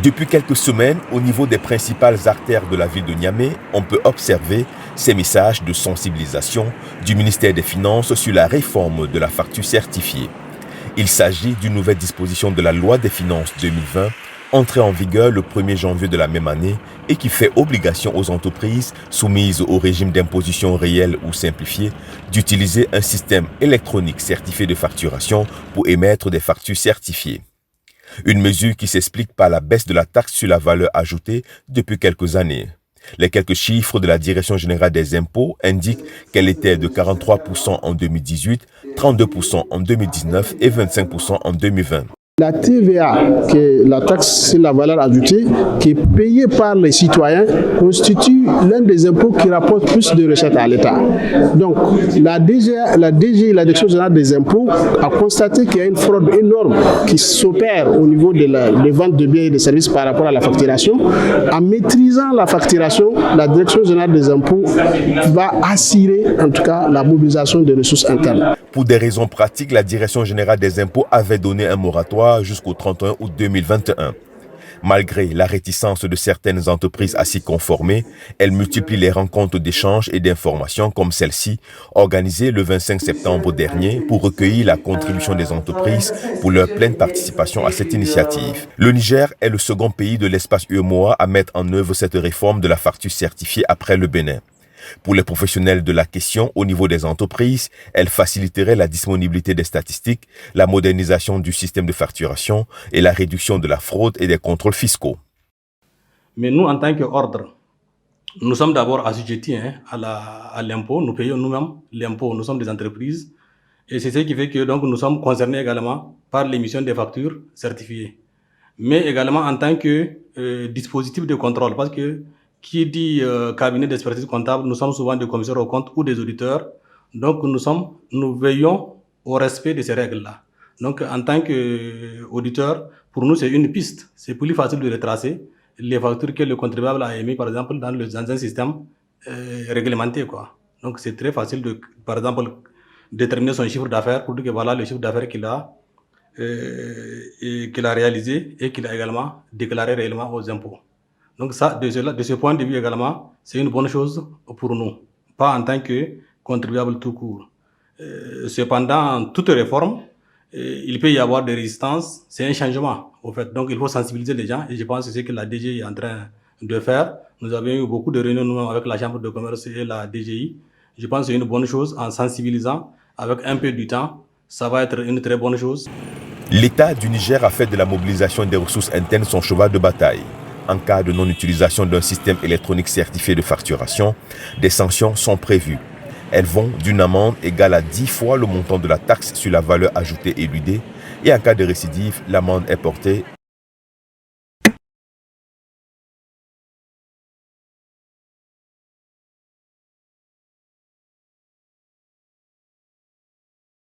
Depuis quelques semaines, au niveau des principales artères de la ville de Niamey, on peut observer ces messages de sensibilisation du ministère des Finances sur la réforme de la facture certifiée. Il s'agit d'une nouvelle disposition de la loi des finances 2020, entrée en vigueur le 1er janvier de la même année et qui fait obligation aux entreprises soumises au régime d'imposition réelle ou simplifié d'utiliser un système électronique certifié de facturation pour émettre des factures certifiées. Une mesure qui s'explique par la baisse de la taxe sur la valeur ajoutée depuis quelques années. Les quelques chiffres de la Direction générale des impôts indiquent qu'elle était de 43% en 2018, 32% en 2019 et 25% en 2020. La TVA, qui est la taxe sur la valeur ajoutée, qui est payée par les citoyens, constitue l'un des impôts qui rapporte plus de recettes à l'État. Donc, la DGI, la Direction générale des impôts, a constaté qu'il y a une fraude énorme qui s'opère au niveau des ventes de biens et de services par rapport à la facturation. En maîtrisant la facturation, la Direction générale des impôts va assurer, en tout cas, la mobilisation des ressources internes. Pour des raisons pratiques, la Direction générale des impôts avait donné un moratoire jusqu'au 31 août 2021. Malgré la réticence de certaines entreprises à s'y conformer, elle multiplie les rencontres d'échanges et d'informations comme celle-ci, organisée le 25 septembre dernier pour recueillir la contribution des entreprises pour leur pleine participation à cette initiative. Le Niger est le second pays de l'espace UEMOA à mettre en œuvre cette réforme de la facture certifiée après le Bénin. Pour les professionnels de la question au niveau des entreprises, elle faciliterait la disponibilité des statistiques, la modernisation du système de facturation et la réduction de la fraude et des contrôles fiscaux. Mais nous, en tant qu'ordre, nous sommes d'abord assujettis à l'impôt. Nous payons nous-mêmes l'impôt. Nous sommes des entreprises. Et c'est ce qui fait que donc, nous sommes concernés également par l'émission des factures certifiées. Mais également en tant que dispositif de contrôle. Parce que qui dit cabinet d'expertise comptable, nous sommes souvent des commissaires aux comptes ou des auditeurs. Donc, nous veillons au respect de ces règles-là. Donc, en tant qu'auditeur, pour nous, c'est une piste. C'est plus facile de retracer les factures que le contribuable a émises, par exemple, dans un système réglementé, quoi. Donc, c'est très facile de, par exemple, déterminer son chiffre d'affaires pour dire que voilà le chiffre d'affaires qu'il a réalisé et qu'il a également déclaré réellement aux impôts. Donc ça, de ce point de vue également, c'est une bonne chose pour nous, pas en tant que contribuable tout court. Cependant, toute réforme, il peut y avoir des résistances, c'est un changement au fait. Donc il faut sensibiliser les gens et je pense que c'est ce que la DGI est en train de faire. Nous avons eu beaucoup de réunions nous avec la Chambre de commerce et la DGI. Je pense que c'est une bonne chose en sensibilisant avec un peu du temps. Ça va être une très bonne chose. L'État du Niger a fait de la mobilisation des ressources internes son cheval de bataille. En cas de non-utilisation d'un système électronique certifié de facturation, des sanctions sont prévues. Elles vont d'une amende égale à 10 fois le montant de la taxe sur la valeur ajoutée éludée et en cas de récidive, l'amende est portée